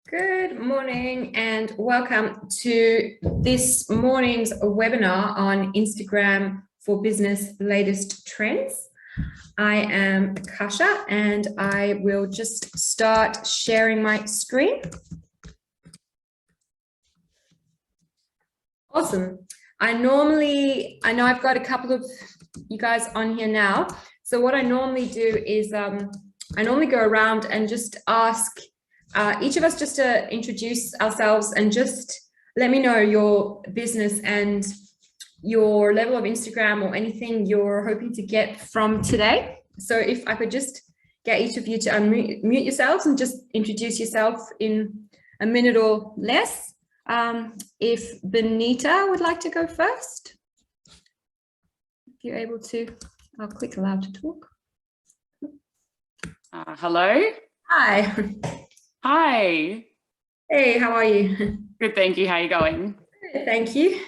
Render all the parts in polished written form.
Good morning and welcome to this morning's webinar on Instagram for Business latest trends. I am Kasia and I will just start sharing my screen. Awesome. I know I've got a couple of you guys on here now. So what I normally do is I normally go around and just ask each of us just to introduce ourselves and just let me know your business and your level of Instagram or anything you're hoping to get from today. So if I could just get each of you to unmute yourselves and just introduce yourself in a minute or less. If Benita would like to go first, if you're able to, I'll click allow to talk. Hello. Hi. Hi. Hey, how are you? Good, thank you. How are you going? Good, thank you.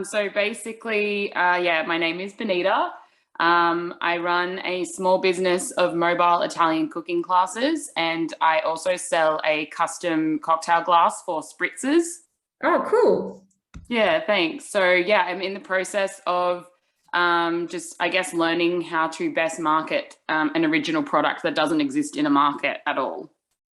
So basically, my name is Benita. I run a small business of mobile Italian cooking classes, and I also sell a custom cocktail glass for spritzers. Oh, cool. Yeah, thanks. So yeah, I'm in the process of just, I guess, learning how to best market an original product that doesn't exist in a market at all.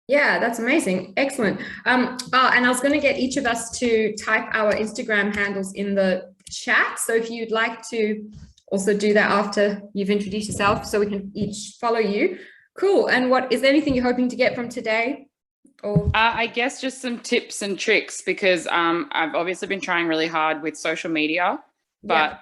Yeah, that's amazing. Excellent. And I was going to get each of us to type our Instagram handles in the chat. So if you'd like to also do that after you've introduced yourself so we can each follow you. Cool. And what is there anything you're hoping to get from today? Or I guess just some tips and tricks, because I've obviously been trying really hard with social media, but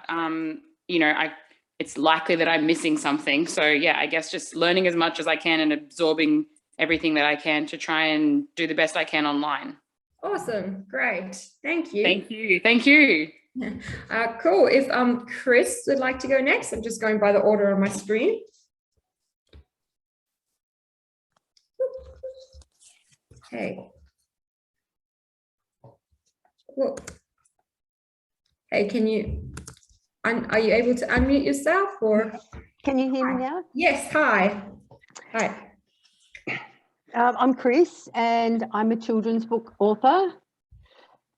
it's likely that I'm missing something. So yeah, I guess just learning as much as I can and absorbing everything that I can to try and do the best I can online. Awesome. Great. Thank you. Thank you. Thank you. Cool. If Chris would like to go next, I'm just going by the order on my screen. Okay. Cool. Hey, are you able to unmute yourself or? Can you hear me now? Yes. Hi. Hi. I'm Chris and I'm a children's book author,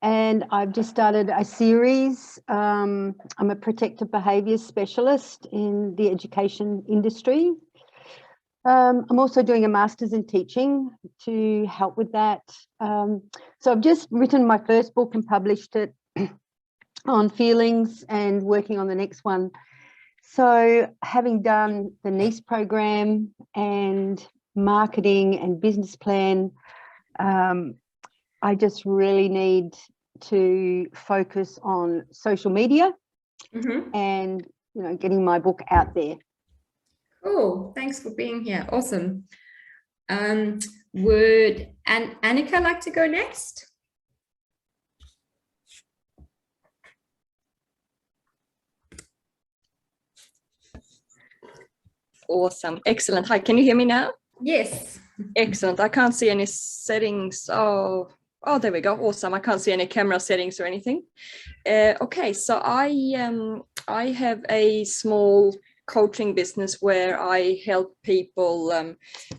and I've just started a series. I'm a protective behaviour specialist in the education industry. I'm also doing a master's in teaching to help with that. So I've just written my first book and published it on feelings and working on the next one. So having done the NICE program and marketing and business plan, I just really need to focus on social media and getting my book out there. Cool. Thanks for being here. Awesome. Would Annika like to go next? Awesome. Excellent. Hi, can you hear me now? Yes. Excellent. I can't see any settings. Oh, there we go. Awesome. I can't see any camera settings or anything. Okay, so I have a small coaching business where I help people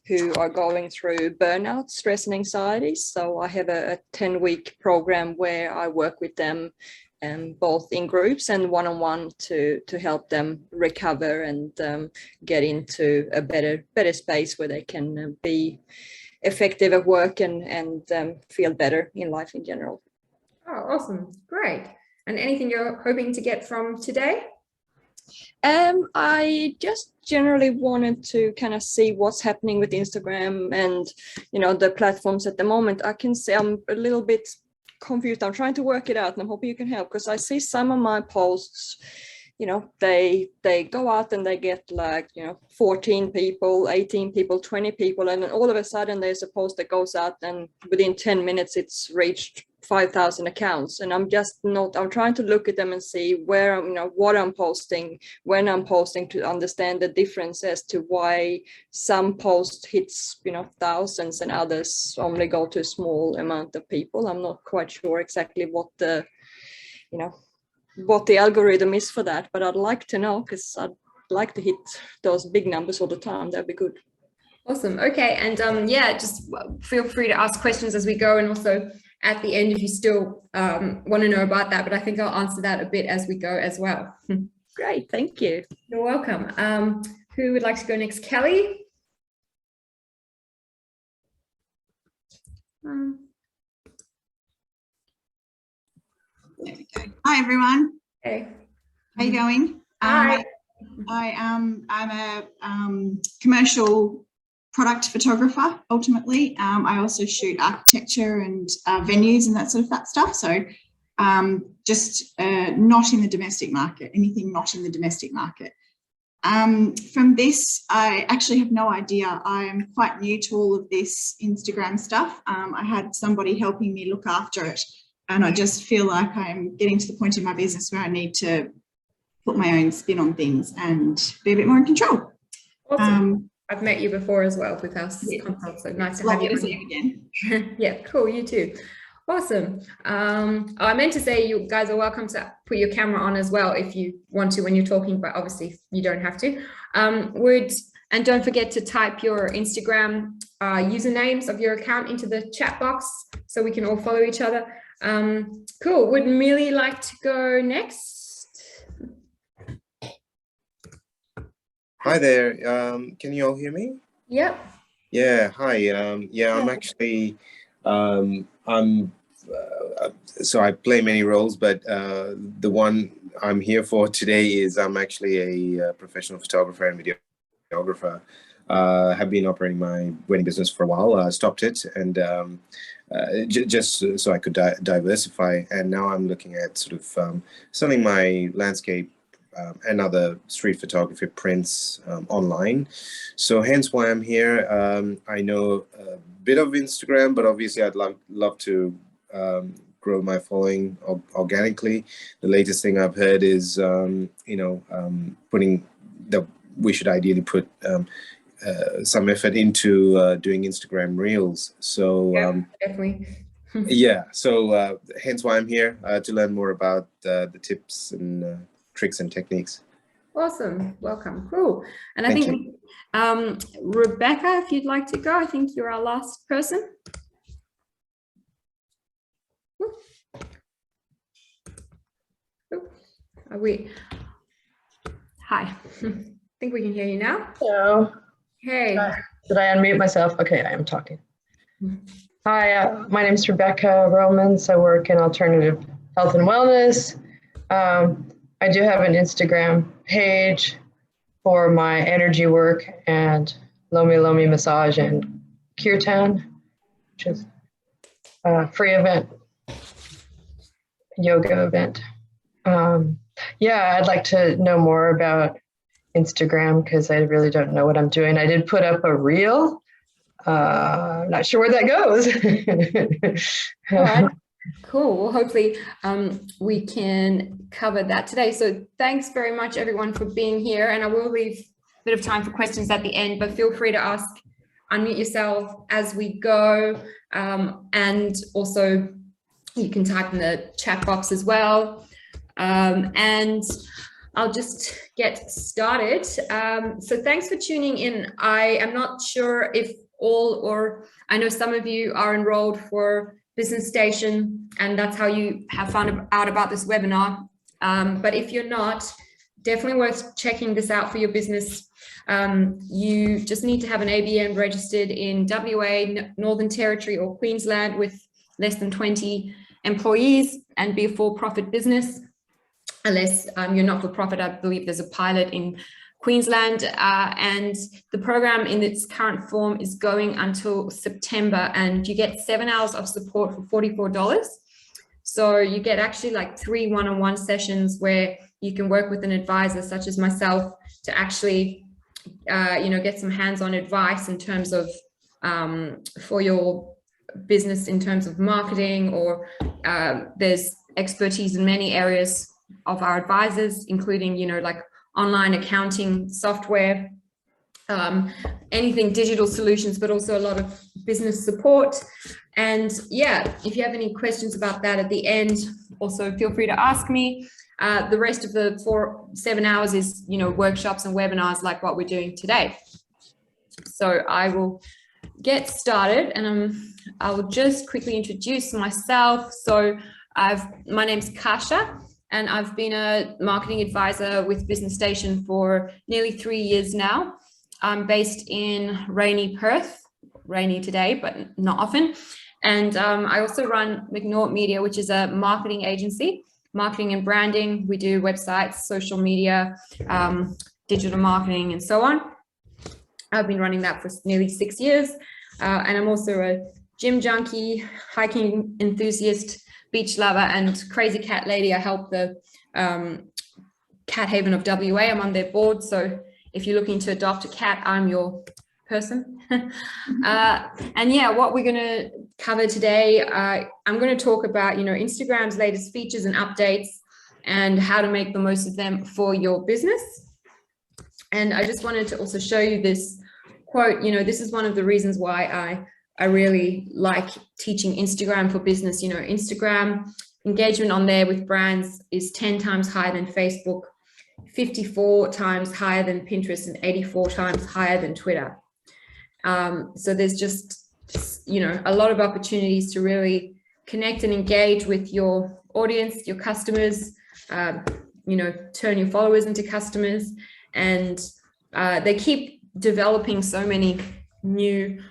who are going through burnout, stress and anxiety. So I have a 10-week program where I work with them both in groups and one-on-one to help them recover and get into a better space where they can be effective at work and feel better in life in general. Oh, awesome. Great. And anything you're hoping to get from today? I just generally wanted to kind of see what's happening with Instagram and, the platforms at the moment. I can say I'm a little bit confused. I'm trying to work it out, and I'm hoping you can help, because I see some of my posts, they go out and they get 14 people, 18 people, 20 people, and then all of a sudden there's a post that goes out and within 10 minutes it's reached 5,000 accounts. And I'm trying to look at them and see where what I'm posting, when I'm posting, to understand the difference as to why some post hits thousands and others only go to a small amount of people. I'm not quite sure exactly what the algorithm is for that, but I'd like to know, because I'd like to hit those big numbers all the time. That'd be good. Awesome. Okay. And yeah, just feel free to ask questions as we go. And also at the end, if you still want to know about that, but I think I'll answer that a bit as we go as well. Great, thank you. You're welcome. Who would like to go next? Kelly? There we go. Hi everyone. Hey. How you going? Hi. I'm a commercial product photographer. Ultimately, I also shoot architecture and venues and that sort of that stuff. So just not in the domestic market. Anything not in the domestic market. From this, I actually have no idea. I am quite new to all of this Instagram stuff. I had somebody helping me look after it, and I just feel like I'm getting to the point in my business where I need to put my own spin on things and be a bit more in control. Awesome. I've met you before as well with us. Yeah. So nice to have you again. Yeah, cool. You too. Awesome. I meant to say you guys are welcome to put your camera on as well if you want to when you're talking, but obviously you don't have to. And don't forget to type your Instagram usernames of your account into the chat box so we can all follow each other. Cool. Would Millie like to go next? Hi there. Can you all hear me? Yep. Yeah. Hi. Yeah, I'm actually. So I play many roles, but the one I'm here for today is I'm actually a professional photographer and videographer. Have been operating my wedding business for a while. I stopped it and just so I could diversify. And now I'm looking at sort of selling my landscape and other street photography prints online. So hence why I'm here. I know a bit of Instagram, but obviously I'd love to grow my following organically. The latest thing I've heard is, putting that we should ideally put some effort into doing Instagram Reels. So Yeah, definitely. yeah, so hence why I'm here to learn more about the tips and tricks and techniques. Awesome. Welcome. Cool. And I Thank think, Rebecca, if you'd like to go, I think you're our last person. Are we? Hi. I think we can hear you now. Hello. Hey. Did I unmute myself? Okay, I am talking. Hi, my name is Rebecca Romans. I work in alternative health and wellness. I do have an Instagram page for my energy work and Lomi massage and kirtan, which is a free event, yoga event. Yeah, I'd like to know more about Instagram because I really don't know what I'm doing. I did put up a reel. I'm not sure where that goes. All right. Cool. Well, hopefully we can cover that today. So thanks very much, everyone, for being here. And I will leave a bit of time for questions at the end, but feel free to ask, unmute yourself as we go. And also you can type in the chat box as well. And I'll just get started. So thanks for tuning in. I am not sure if I know some of you are enrolled for Business Station, and that's how you have found out about this webinar. But if you're not, definitely worth checking this out for your business. You just need to have an ABN registered in WA, Northern Territory or Queensland with less than 20 employees and be a for-profit business. Unless you're not for profit, I believe there's a pilot in Queensland, and the program in its current form is going until September, and you get 7 hours of support for $44. So you get actually like 3 one-on-one sessions where you can work with an advisor such as myself to actually, get some hands-on advice in terms of for your business in terms of marketing, or there's expertise in many areas of our advisors, including, like online accounting software, anything digital solutions, but also a lot of business support. And yeah, if you have any questions about that at the end, also feel free to ask me. The rest of the 7 hours is, workshops and webinars like what we're doing today. So I will get started, and I will just quickly introduce myself. So my name's Kasia, and I've been a marketing advisor with Business Station for nearly 3 years now. I'm based in rainy Perth, rainy today, but not often. And I also run McNaught Media, which is a marketing agency, marketing and branding. We do websites, social media, digital marketing, and so on. I've been running that for nearly 6 years. And I'm also a gym junkie, hiking enthusiast, beach lover, and crazy cat lady. I help the Cat Haven of WA. I'm on their board. So if you're looking to adopt a cat, I'm your person. And yeah, what we're going to cover today, I'm going to talk about, Instagram's latest features and updates and how to make the most of them for your business. And I just wanted to also show you this quote. This is one of the reasons why I really like teaching Instagram for business. Instagram engagement on there with brands is 10 times higher than Facebook, 54 times higher than Pinterest, and 84 times higher than Twitter. So there's just, a lot of opportunities to really connect and engage with your audience, your customers, turn your followers into customers. And they keep developing so many new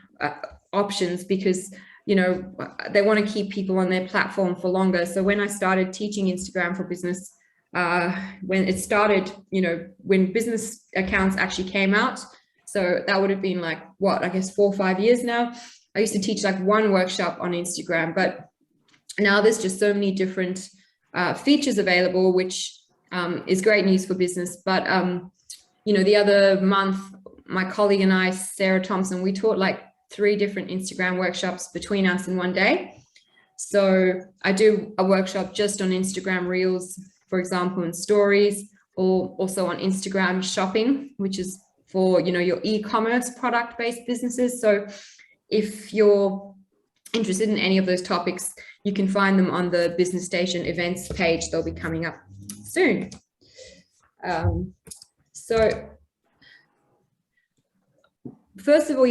options because, they want to keep people on their platform for longer. So when I started teaching Instagram for business, when it started, when business accounts actually came out, so that would have been 4 or 5 years now. I used to teach one workshop on Instagram, but now there's just so many different features available, which is great news for business. But, the other month, my colleague and I, Sarah Thompson, we taught 3 different Instagram workshops between us in one day. So I do a workshop just on Instagram Reels, for example, and stories, or also on Instagram shopping, which is for, your e-commerce product-based businesses. So if you're interested in any of those topics, you can find them on the Business Station events page. They'll be coming up soon. So first of all,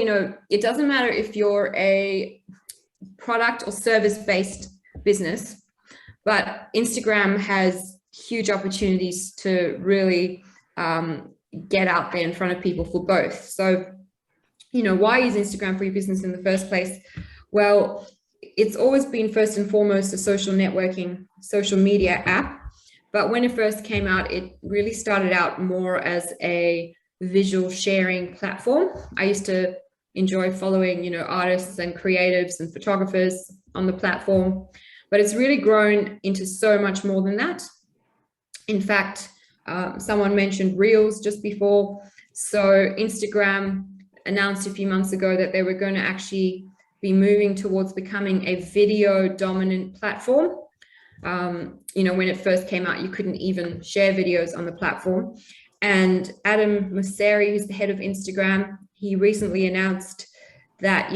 it doesn't matter if you're a product or service-based business, but Instagram has huge opportunities to really get out there in front of people for both. So, why use Instagram for your business in the first place? Well, it's always been first and foremost a social networking, social media app. But when it first came out, it really started out more as a visual sharing platform. I used to enjoy following, artists and creatives and photographers on the platform, but it's really grown into so much more than that. In fact, someone mentioned Reels just before. So Instagram announced a few months ago that they were going to actually be moving towards becoming a video dominant platform. When it first came out, you couldn't even share videos on the platform. And Adam Mosseri, who's the head of Instagram, he recently announced that,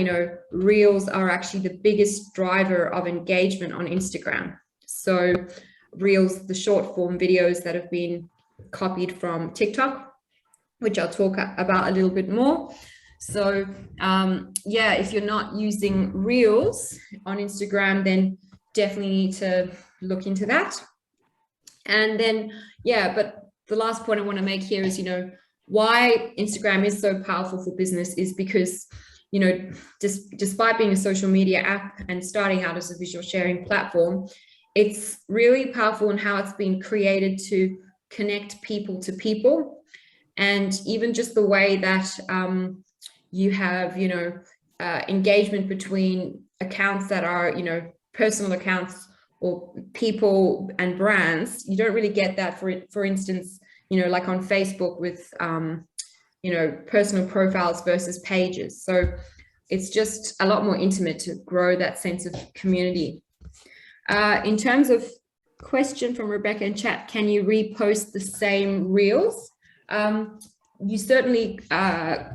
Reels are actually the biggest driver of engagement on Instagram. So Reels, the short form videos that have been copied from TikTok, which I'll talk about a little bit more. So if you're not using Reels on Instagram, then definitely need to look into that. And then, but the last point I want to make here is, why Instagram is so powerful for business is because, despite being a social media app and starting out as a visual sharing platform, it's really powerful in how it's been created to connect people to people. And even just the way that you have, engagement between accounts that are, personal accounts or people and brands. You don't really get that, for instance, like on Facebook with, personal profiles versus pages. So it's just a lot more intimate to grow that sense of community. In terms of question from Rebecca in chat, can you repost the same Reels? You certainly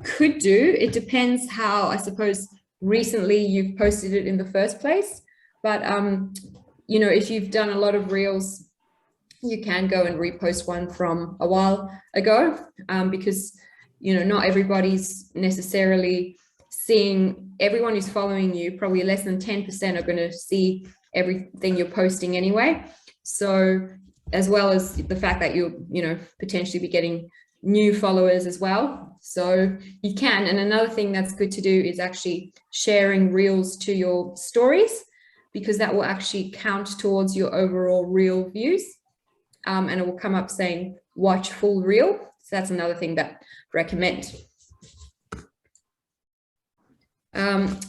could do. It depends how, I suppose, recently you've posted it in the first place. But, if you've done a lot of Reels, you can go and repost one from a while ago, because you know, not everybody's necessarily seeing, everyone who's following you, probably less than 10% are going to see everything you're posting anyway. So as well as the fact that you'll, you know, potentially be getting new followers as well. So you can. And another thing that's good to do is actually sharing reels to your stories, because that will actually count towards your overall reel views. And it will come up saying watch full reel. So that's another thing that I recommend.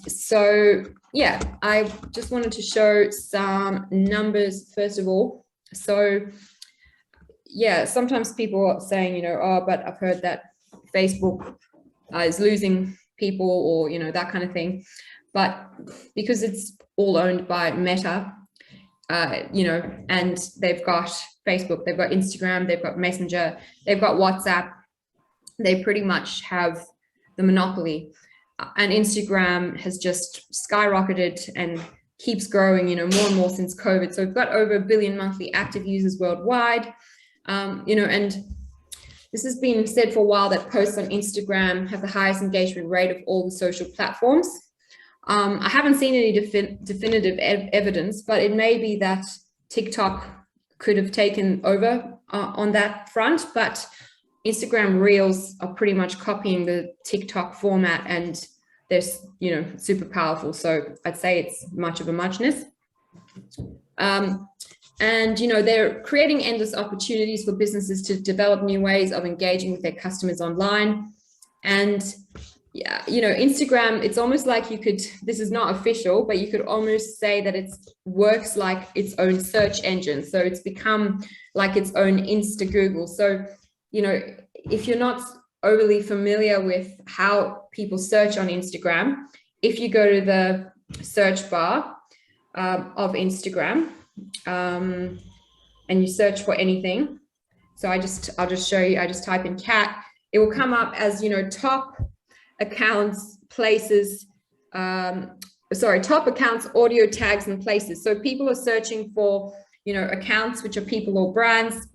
So yeah, I just wanted to show some numbers first of all. So yeah, sometimes people are saying, you know, oh, but I've heard that Facebook is losing people, or, you know, that kind of thing. But because it's all owned by Meta, you know, and they've got Facebook, they've got Instagram, they've got Messenger, they've got WhatsApp, they pretty much have the monopoly. And Instagram has just skyrocketed and keeps growing, you know, more and more since COVID. So we've got over 1 billion monthly active users worldwide, you know, and this has been said for a while that posts on Instagram have the highest engagement rate of all the social platforms. I haven't seen any definitive evidence, but it may be that TikTok could have taken over on that front, but Instagram Reels are pretty much copying the TikTok format, and they're, you know, super powerful. So I'd say it's much of a muchness. And, you know, they're creating endless opportunities for businesses to develop new ways of engaging with their customers online. And yeah, you know, Instagram, it's almost like you could, this is not official, but you could almost say that it works like its own search engine. So it's become like its own Insta Google. So, you know, if you're not overly familiar with how people search on Instagram, if you go to the search bar of Instagram and you search for anything, so I'll just show you, I just type in cat, it will come up as, you know, top accounts, places, top accounts, audio tags and places. So people are searching for, you know, accounts, which are people or brands.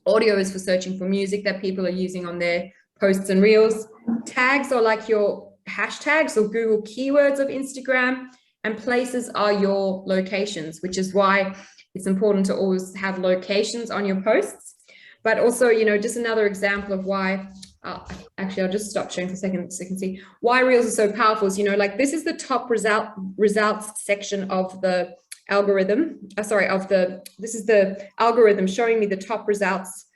Audio is for searching for music that people are using on their posts and reels. Tags are like your hashtags or Google keywords of Instagram, and places are your locations, which is why it's important to always have locations on your posts. But also, you know, just another example of why, actually, I'll just stop sharing for a second so you can see why Reels are so powerful. Is, you know, like this is the top results section of the algorithm. This is the algorithm showing me the top results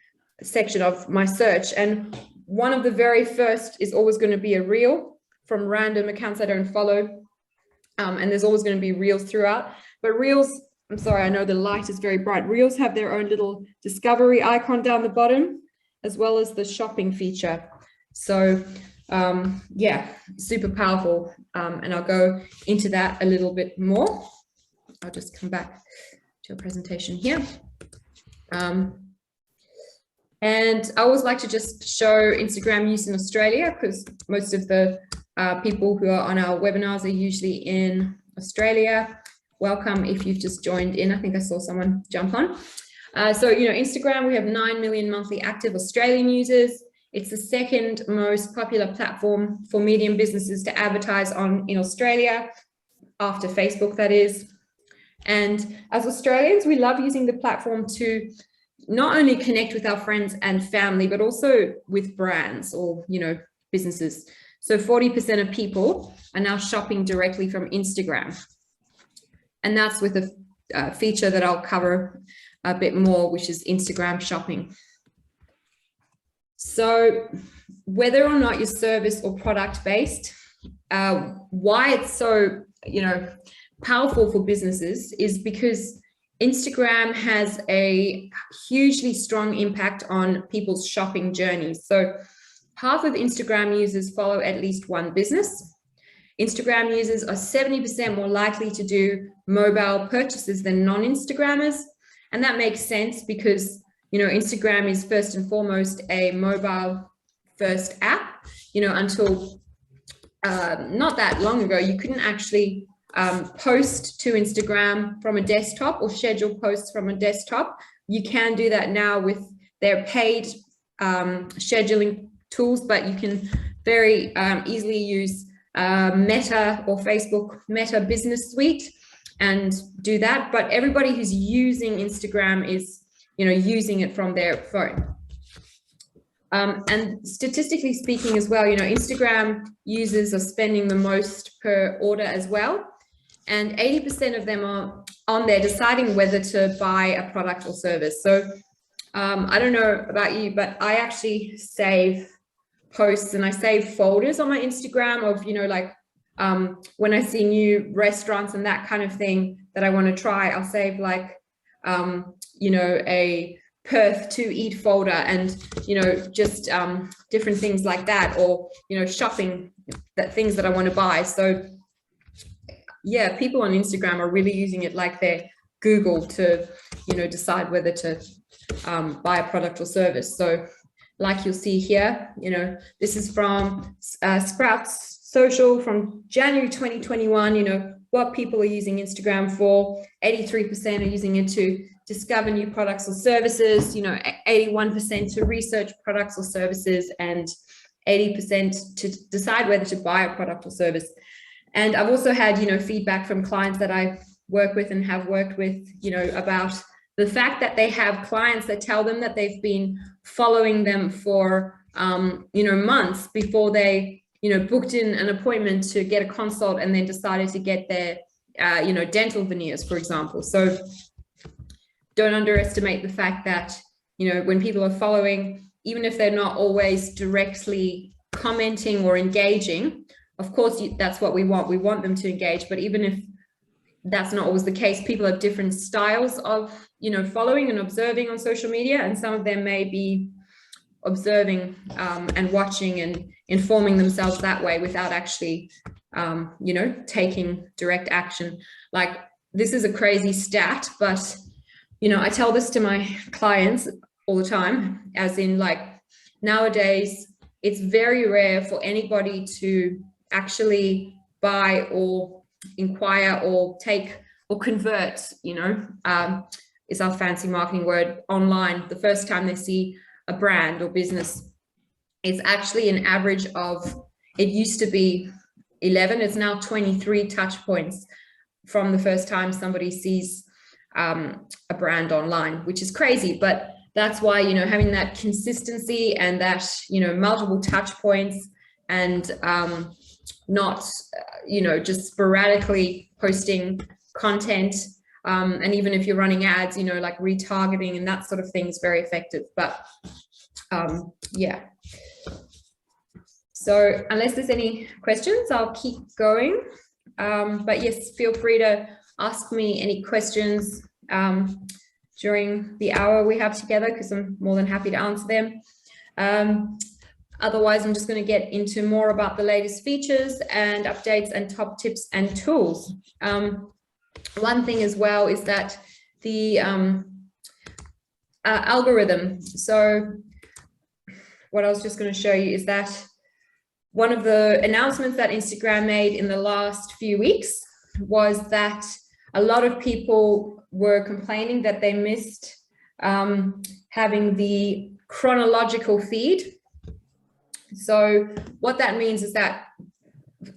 section of my search. And one of the very first is always going to be a reel from random accounts I don't follow. And there's always going to be reels throughout. But reels, I'm sorry, I know the light is very bright. Reels have their own little discovery icon down the bottom, as well as the shopping feature. So yeah, super powerful. And I'll go into that a little bit more. I'll just come back to a presentation here. And I always like to just show Instagram use in Australia, because most of the people who are on our webinars are usually in Australia. Welcome if you've just joined in. I think I saw someone jump on. So, you know, Instagram, we have 9 million monthly active Australian users. It's the second most popular platform for medium businesses to advertise on in Australia, after Facebook, that is. And as Australians, we love using the platform to not only connect with our friends and family, but also with brands or, you know, businesses. So 40% of people are now shopping directly from Instagram. And that's with a feature that I'll cover a bit more, which is Instagram shopping. So whether or not your service or product based, why it's so, you know, powerful for businesses is because Instagram has a hugely strong impact on people's shopping journeys. So half of Instagram users follow at least one business. Instagram users are 70% more likely to do mobile purchases than non-Instagrammers. And that makes sense because, you know, Instagram is first and foremost a mobile first app. You know, until not that long ago, you couldn't actually post to Instagram from a desktop or schedule posts from a desktop. You can do that now with their paid scheduling tools, but you can very easily use Meta or Facebook Meta Business Suite and do that. But everybody who's using Instagram is, you know, using it from their phone. And statistically speaking as well, you know, Instagram users are spending the most per order as well. And 80% of them are on there deciding whether to buy a product or service. So I don't know about you, but I actually save posts and I save folders on my Instagram of, you know, like when I see new restaurants and that kind of thing that I want to try, I'll save like, you know, a Perth to eat folder and, you know, just different things like that, or, you know, shopping, that things that I want to buy. So yeah, people on Instagram are really using it like their Google to, you know, decide whether to buy a product or service. So like you'll see here, you know, this is from Sprouts Social from January 2021, you know, what people are using Instagram for. 83% are using it to discover new products or services, you know, 81% to research products or services, and 80% to decide whether to buy a product or service. And I've also had, you know, feedback from clients that I work with and have worked with, you know, about the fact that they have clients that tell them that they've been following them for, you know, months before they, you know, booked in an appointment to get a consult and then decided to get their, you know, dental veneers, for example. So don't underestimate the fact that, you know, when people are following, even if they're not always directly commenting or engaging, of course, that's what we want. We want them to engage. But even if that's not always the case, people have different styles of, you know, following and observing on social media. And some of them may be observing and watching and informing themselves that way without actually, you know, taking direct action. Like, this is a crazy stat, but, you know, I tell this to my clients all the time, as in, like, nowadays, it's very rare for anybody to actually buy or inquire or take or convert, you know, is our fancy marketing word, online the first time they see a brand or business. It's actually an average of, it used to be 11, it's now 23 touch points from the first time somebody sees a brand online, which is crazy. But that's why, you know, having that consistency and that, you know, multiple touch points and not, you know, just sporadically posting content. And even if you're running ads, you know, like retargeting and that sort of thing is very effective. But yeah. So unless there's any questions, I'll keep going. But yes, feel free to ask me any questions during the hour we have together, because I'm more than happy to answer them. Otherwise, I'm just going to get into more about the latest features and updates and top tips and tools. One thing as well is that the algorithm. So what I was just going to show you is that one of the announcements that Instagram made in the last few weeks was that a lot of people were complaining that they missed having the chronological feed. So what that means is that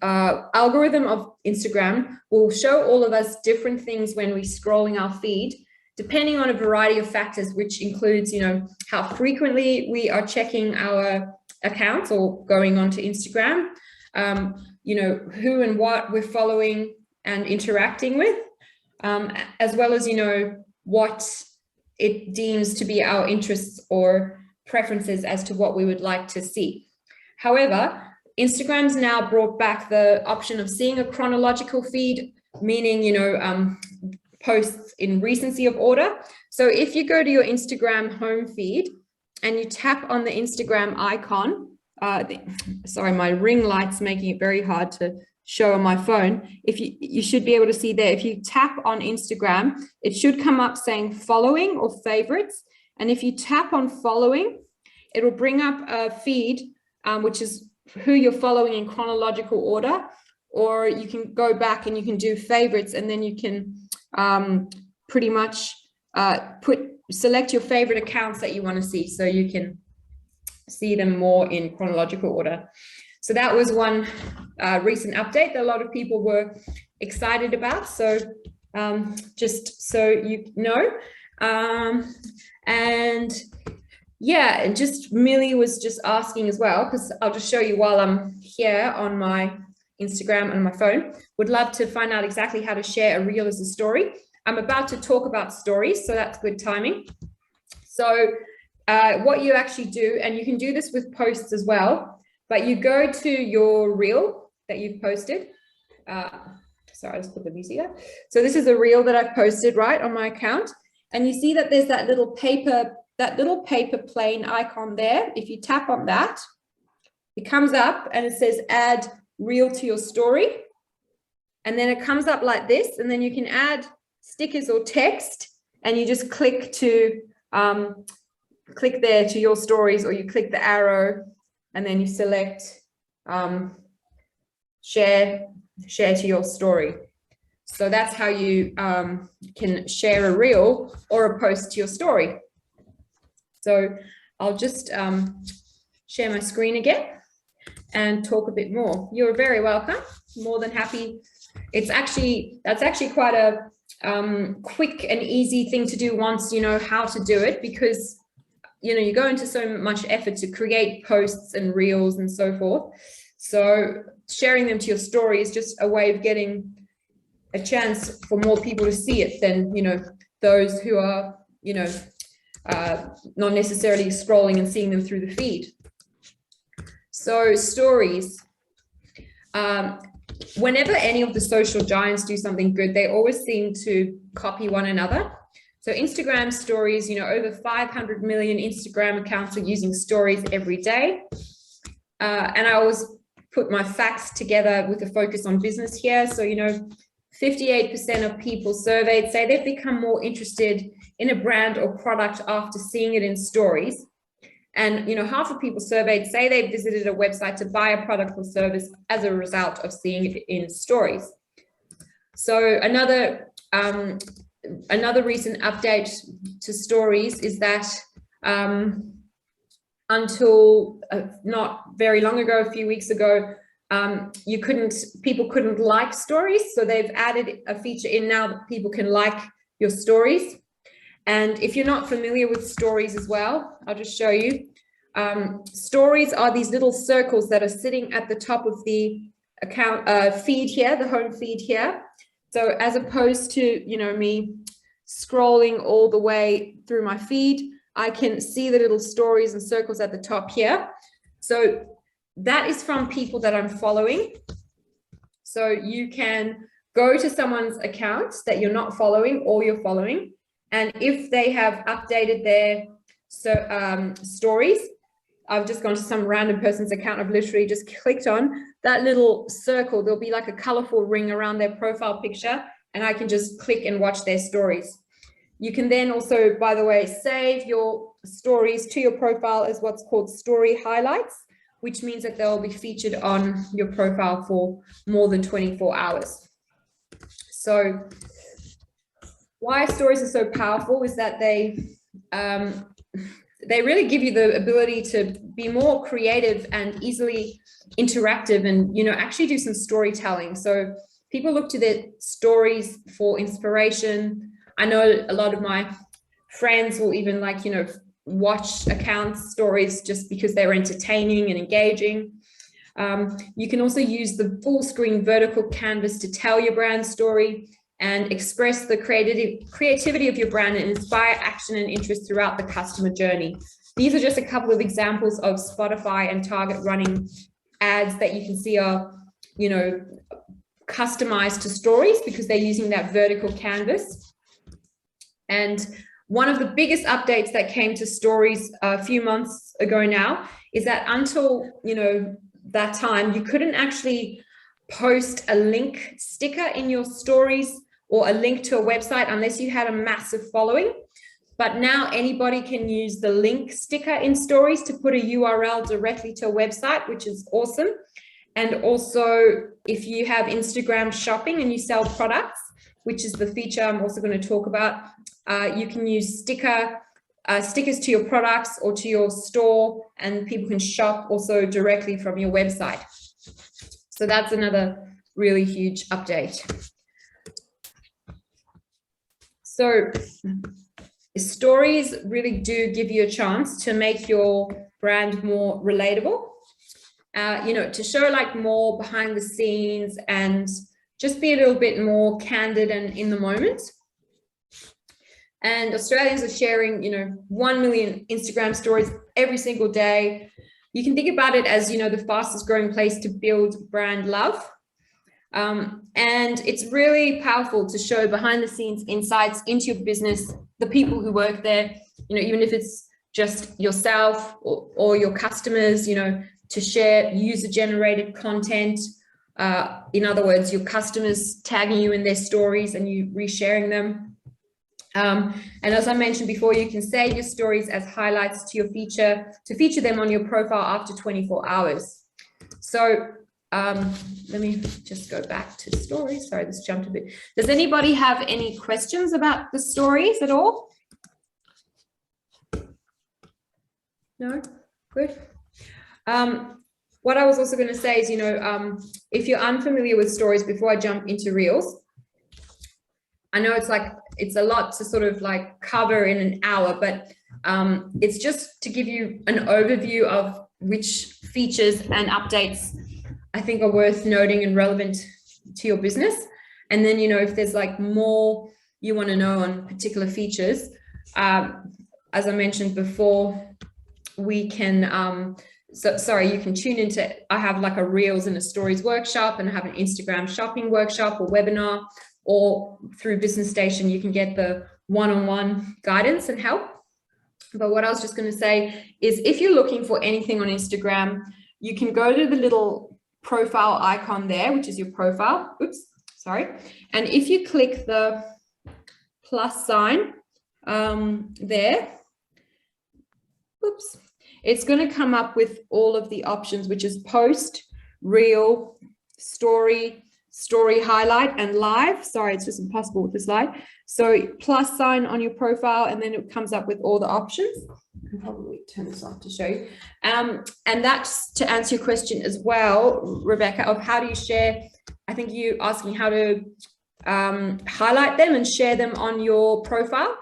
algorithm of Instagram will show all of us different things when we're scrolling our feed, depending on a variety of factors, which includes, you know, how frequently we are checking our accounts or going onto Instagram, you know, who and what we're following and interacting with, as well as, you know, what it deems to be our interests or preferences as to what we would like to see. However, Instagram's now brought back the option of seeing a chronological feed, meaning, you know, posts in recency of order. So if you go to your Instagram home feed and you tap on the Instagram icon, sorry, my ring light's making it very hard to show on my phone. If you should be able to see there, if you tap on Instagram, it should come up saying following or favorites. And if you tap on following, it will bring up a feed, which is who you're following in chronological order, or you can go back and you can do favorites, and then you can pretty much select your favorite accounts that you want to see. So you can see them more in chronological order. So that was one recent update that a lot of people were excited about. So just so you know, and yeah, and just Millie was just asking as well, because I'll just show you while I'm here on my Instagram and my phone. Would love to find out exactly how to share a reel as a story. I'm about to talk about stories, so that's good timing. So what you actually do, and you can do this with posts as well, but you go to your reel that you've posted. Sorry, I just put the music there. So this is a reel that I've posted right on my account. And you see that there's that little paper plane icon there. If you tap on that, it comes up and it says add reel to your story. And then it comes up like this, and then you can add stickers or text, and you just click to click there to your stories, or you click the arrow and then you select share to your story. So that's how you can share a reel or a post to your story. So I'll just share my screen again and talk a bit more. You're very welcome. More than happy. That's actually quite a quick and easy thing to do once you know how to do it, because you go into so much effort to create posts and reels and so forth. So sharing them to your story is just a way of getting a chance for more people to see it than those who are not necessarily scrolling and seeing them through the feed. So stories. Whenever any of the social giants do something good, they always seem to copy one another. So Instagram stories, over 500 million Instagram accounts are using stories every day. And I always put my facts together with a focus on business here. So, 58% of people surveyed say they've become more interested in a brand or product after seeing it in stories. And, half of people surveyed say they visited a website to buy a product or service as a result of seeing it in stories. So another recent update to stories is that until not very long ago, a few weeks ago, people couldn't like stories. So they've added a feature in now that people can like your stories. And if you're not familiar with stories as well, I'll just show you. Stories are these little circles that are sitting at the top of the account feed here, the home feed here. So as opposed to, me scrolling all the way through my feed, I can see the little stories and circles at the top here. So that is from people that I'm following. So you can go to someone's account that you're not following or you're following. And if they have updated their stories, I've just gone to some random person's account. I've literally just clicked on that little circle. There'll be like a colorful ring around their profile picture, and I can just click and watch their stories. You can then also, by the way, save your stories to your profile as what's called story highlights, which means that they'll be featured on your profile for more than 24 hours. So why stories are so powerful is that they really give you the ability to be more creative and easily interactive and, actually do some storytelling. So people look to their stories for inspiration. I know a lot of my friends will even watch accounts stories just because they're entertaining and engaging. You can also use the full screen vertical canvas to tell your brand story and express the creativity of your brand and inspire action and interest throughout the customer journey. These are just a couple of examples of Spotify and Target running ads that you can see are, customized to stories because they're using that vertical canvas. And one of the biggest updates that came to stories a few months ago now is that until, that time, you couldn't actually post a link sticker in your stories or a link to a website unless you had a massive following. But now anybody can use the link sticker in stories to put a URL directly to a website, which is awesome. And also, if you have Instagram shopping and you sell products, which is the feature I'm also going to talk about, you can use sticker stickers to your products or to your store, and people can shop also directly from your website. So that's another really huge update. So stories really do give you a chance to make your brand more relatable, to show like more behind the scenes and just be a little bit more candid and in the moment. And Australians are sharing, 1 million Instagram stories every single day. You can think about it as, the fastest growing place to build brand love. And it's really powerful to show behind the scenes insights into your business, the people who work there, even if it's just yourself or your customers, to share user generated content. In other words, your customers tagging you in their stories and you resharing them. And as I mentioned before, you can save your stories as highlights to feature them on your profile after 24 hours. So let me just go back to stories. Sorry, this jumped a bit. Does anybody have any questions about the stories at all? No? Good. What I was also going to say is, if you're unfamiliar with stories, before I jump into Reels, I know it's a lot to sort of like cover in an hour, but it's just to give you an overview of which features and updates I think are worth noting and relevant to your business. And then, if there's like more you want to know on particular features, as I mentioned before, we can, you can tune into, I have like a Reels and a Stories workshop, and I have an Instagram shopping workshop or webinar, or through Business Station, you can get the one-on-one guidance and help. But what I was just going to say is, if you're looking for anything on Instagram, you can go to the little profile icon there, which is your profile. And if you click the plus sign there, it's going to come up with all of the options, which is post, reel, story highlight, and live. Sorry, it's just impossible with the slide. So plus sign on your profile, and then it comes up with all the options. I can probably turn this off to show you. And that's to answer your question as well, Rebecca, of how do you share? I think you asked me how to highlight them and share them on your profile.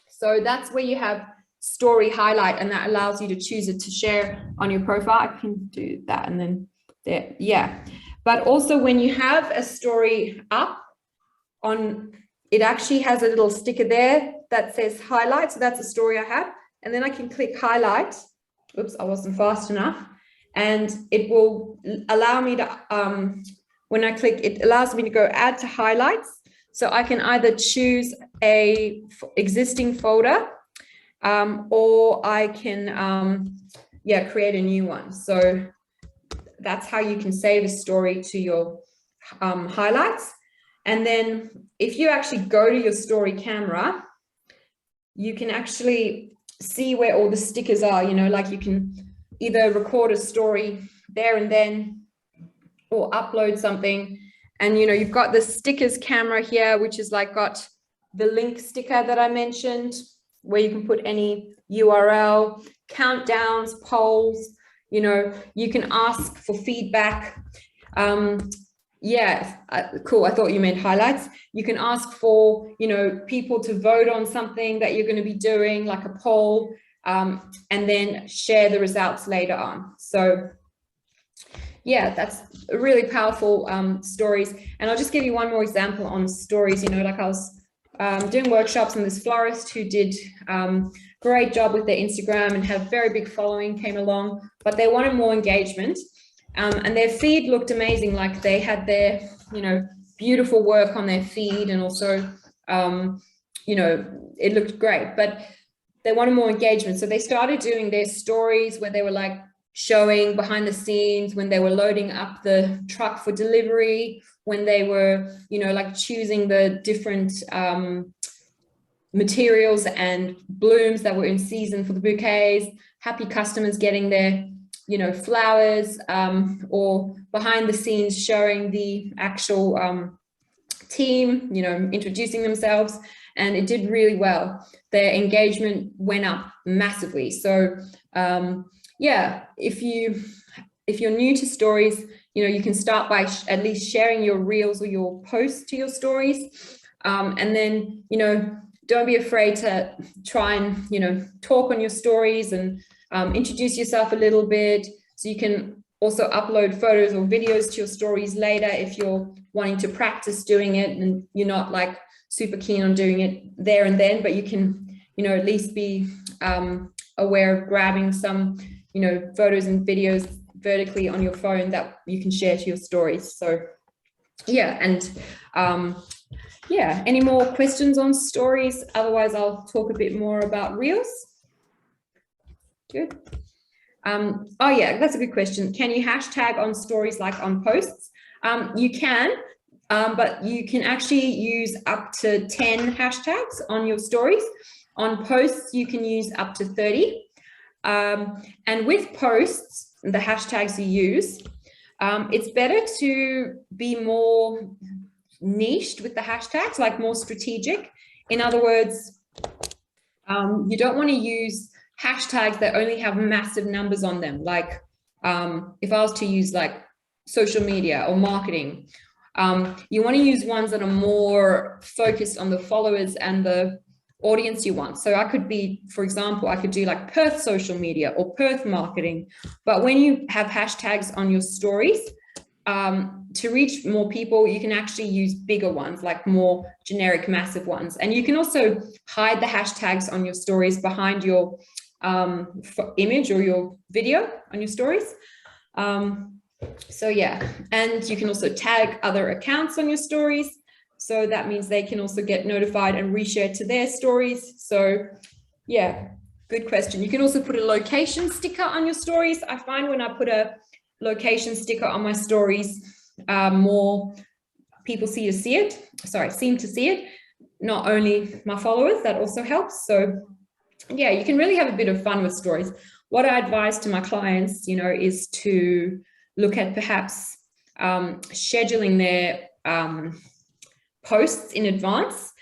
So that's where you have story highlight, and that allows you to choose it to share on your profile. I can do that, and then there, yeah. But also when you have a story up on, it actually has a little sticker there that says highlight. So that's a story I have. And then I can click highlight. Oops, I wasn't fast enough. And it will allow me to, when I click, it allows me to go add to highlights. So I can either choose a existing folder, or I can, create a new one. So that's how you can save a story to your highlights. And then if you actually go to your story camera, you can actually see where all the stickers are, like you can either record a story there and then, or upload something. And, you've got the stickers camera here, which is like got the link sticker that I mentioned, where you can put any URL, countdowns, polls. You can ask for feedback. Cool. I thought you meant highlights. You can ask for, people to vote on something that you're going to be doing, like a poll, and then share the results later on. So yeah, that's really powerful stories. And I'll just give you one more example on stories. Like I was doing workshops, and this florist who did great job with their Instagram and had a very big following came along, but they wanted more engagement. And their feed looked amazing. Like they had their, beautiful work on their feed, and also, it looked great, but they wanted more engagement. So they started doing their stories where they were like showing behind the scenes when they were loading up the truck for delivery, when they were, like choosing the different materials and blooms that were in season for the bouquets, happy customers getting their, flowers, or behind the scenes showing the actual team, you know, introducing themselves, and it did really well. Their engagement went up massively. So yeah, if you're new to stories, you know, you can start by at least sharing your reels or your posts to your stories. And then, you know, don't be afraid to try and, you know, talk on your stories and introduce yourself a little bit. So you can also upload photos or videos to your stories later if you're wanting to practice doing it and you're not like super keen on doing it there and then, but you can, you know, at least be aware of grabbing some, you know, photos and videos vertically on your phone that you can share to your stories. So yeah, and yeah, any more questions on stories? Otherwise, I'll talk a bit more about reels. Good. Oh yeah, that's a good question. Can you hashtag on stories like on posts? You can, but you can actually use up to 10 hashtags on your stories. On posts, you can use up to 30. And with posts, the hashtags you use, it's better to be more niched with the hashtags, like more strategic. In other words, you don't want to use hashtags that only have massive numbers on them. Like if I was to use like social media or marketing, you want to use ones that are more focused on the followers and the audience you want. So I could be, for example, I could do like Perth social media or Perth marketing. But when you have hashtags on your stories, to reach more people, you can actually use bigger ones, like more generic, massive ones. And you can also hide the hashtags on your stories behind your image or your video on your stories. So yeah, and you can also tag other accounts on your stories. So that means they can also get notified and reshare to their stories. So yeah, good question. You can also put a location sticker on your stories. I find when I put a location sticker on my stories, more people seem to see it, not only my followers, that also helps. So yeah, you can really have a bit of fun with stories. What I advise to my clients, you know, is to look at perhaps scheduling their posts in advance,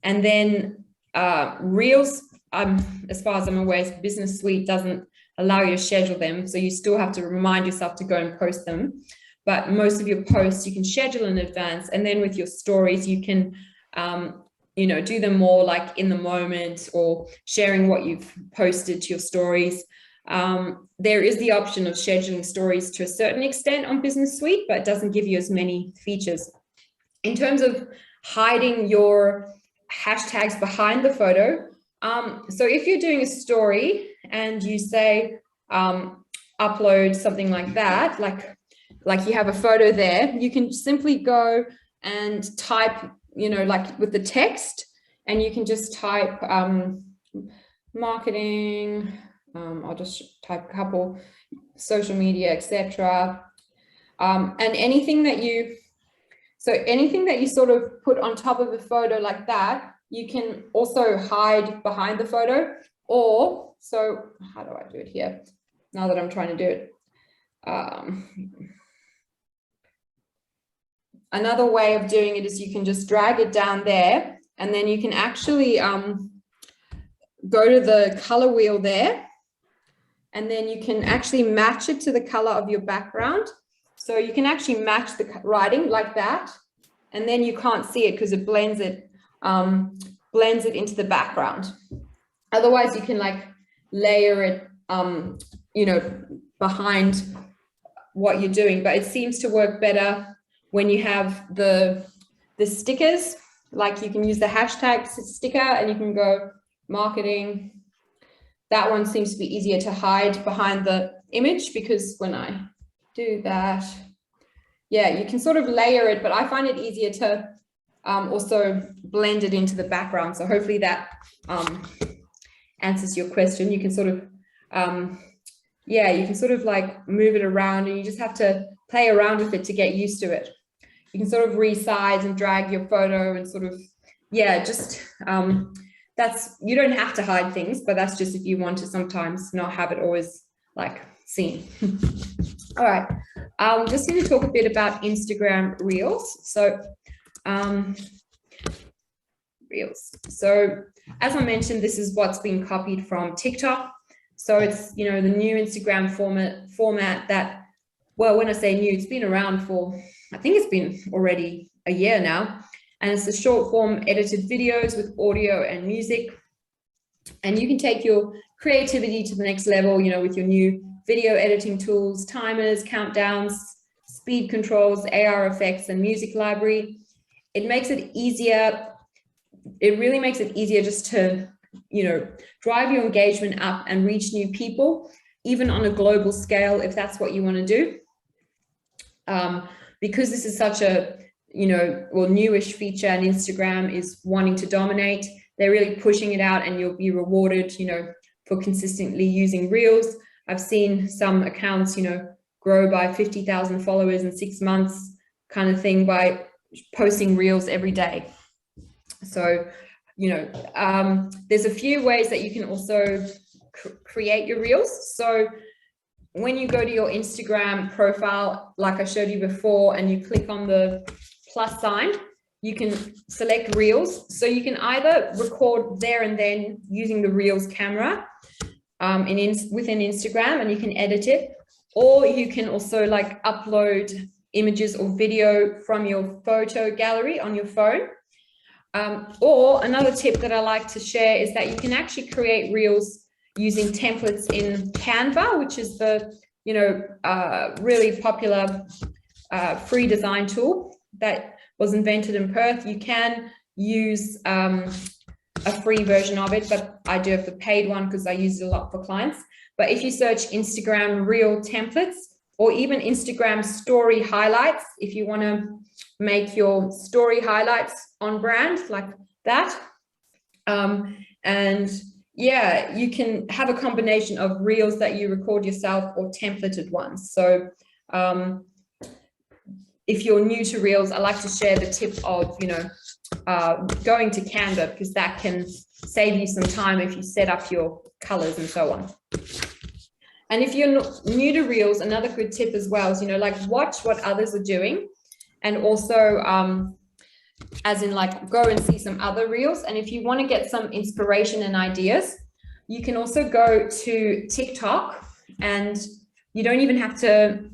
and then reels, as far as I'm aware, Business Suite doesn't allow you to schedule them, so you still have to remind yourself to go and post them. But most of your posts you can schedule in advance, and then with your stories you can you know, do them more like in the moment or sharing what you've posted to your stories. There is the option of scheduling stories to a certain extent on Business Suite, but it doesn't give you as many features. In terms of hiding your hashtags behind the photo, so if you're doing a story and you say upload something like that, like you have a photo there, you can simply go and type, you know, like with the text, and you can just type marketing, I'll just type a couple, social media, etc. And anything that you sort of put on top of a photo like that, you can also hide behind the photo. Or, so how do I do it here now that I'm trying to do it? Another way of doing it is you can just drag it down there, and then you can actually go to the color wheel there, and then you can actually match it to the color of your background. So you can actually match the writing like that, and then you can't see it because it blends it into the background. Otherwise, you can like layer it, you know, behind what you're doing, but it seems to work better when you have the stickers. Like you can use the hashtag sticker and you can go marketing. That one seems to be easier to hide behind the image, because when I do that, yeah, you can sort of layer it, but I find it easier to also blend it into the background. So hopefully that answers your question. You can sort of, yeah, you can sort of like move it around, and you just have to play around with it to get used to it. You can sort of resize and drag your photo and sort of, yeah, just that's, you don't have to hide things, but that's just if you want to sometimes not have it always like seen. All right, I'm just going to talk a bit about Instagram Reels. So Reels. So as I mentioned, this is what's been copied from TikTok. So it's, you know, the new Instagram format that, well, when I say new, it's been around for, I think it's been already a year now. And it's the short form edited videos with audio and music. And you can take your creativity to the next level, you know, with your new video editing tools, timers, countdowns, speed controls, AR effects, and music library. It makes it easier. It really makes it easier just to, you know, drive your engagement up and reach new people, even on a global scale, if that's what you want to do. Because this is such a, you know, well, newish feature, and Instagram is wanting to dominate, they're really pushing it out, and you'll be rewarded, you know, for consistently using Reels. I've seen some accounts, you know, grow by 50,000 followers in 6 months kind of thing by posting Reels every day. So, you know, there's a few ways that you can also create your Reels. So when you go to your Instagram profile, like I showed you before, and you click on the plus sign, you can select Reels. So you can either record there and then using the Reels camera within Instagram, and you can edit it, or you can also like upload images or video from your photo gallery on your phone. Or another tip that I like to share is that you can actually create Reels using templates in Canva, which is the, you know, really popular free design tool that was invented in Perth. You can use a free version of it, but I do have the paid one because I use it a lot for clients. But if you search Instagram Reel templates, or even Instagram story highlights, if you want to make your story highlights on brand like that. And yeah, you can have a combination of Reels that you record yourself or templated ones. So if you're new to Reels, I like to share the tip of, you know, going to Canva, because that can save you some time if you set up your colors and so on. And if you're new to Reels, another good tip as well is, you know, like watch what others are doing, and also as in like go and see some other Reels. And if you want to get some inspiration and ideas, you can also go to TikTok, and you don't even have to,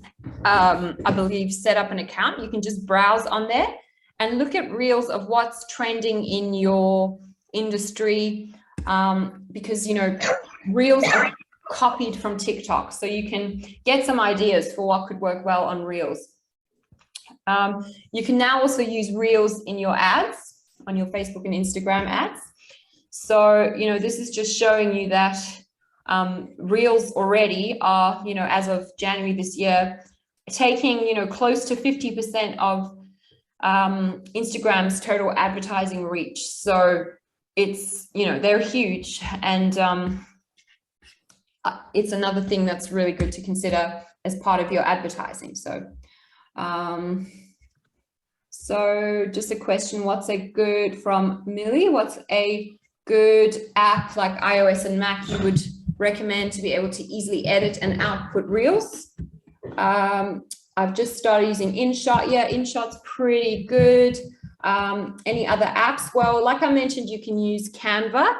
I believe, set up an account. You can just browse on there and look at Reels of what's trending in your industry, because, you know, Reels are copied from TikTok, so you can get some ideas for what could work well on Reels. You can now also use Reels in your ads, on your Facebook and Instagram ads. So, you know, this is just showing you that Reels already are, you know, as of January this year, taking, you know, close to 50% of Instagram's total advertising reach. So it's, you know, they're huge, and it's another thing that's really good to consider as part of your advertising. So so just a question, what's a good, from Millie, what's a good app like iOS and Mac you would recommend to be able to easily edit and output Reels? I've just started using InShot. Yeah, InShot's pretty good. Any other apps? Well, like I mentioned, you can use Canva.